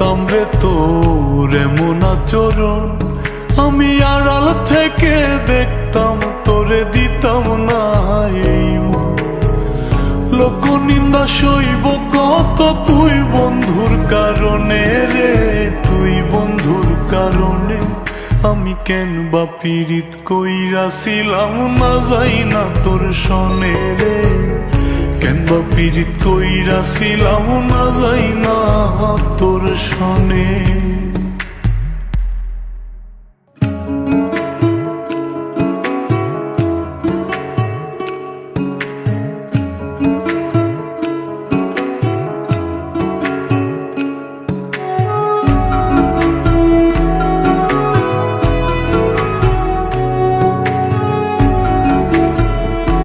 করতাম রে তোর এমন আচরণ, আমি আড়াল থেকে দেখতাম তোরে দিতাম না এই মন। লোক নিন্দা সইব কত তুই বন্ধুর কারণে রে, তুই বন্ধুর কারণে। আমি কেন বা পীড়িত কইরাছিলাম না যাই না তোর সনে রে, কেন বা পীড়িত কইরাছিলাম না যাই না তোর সনে।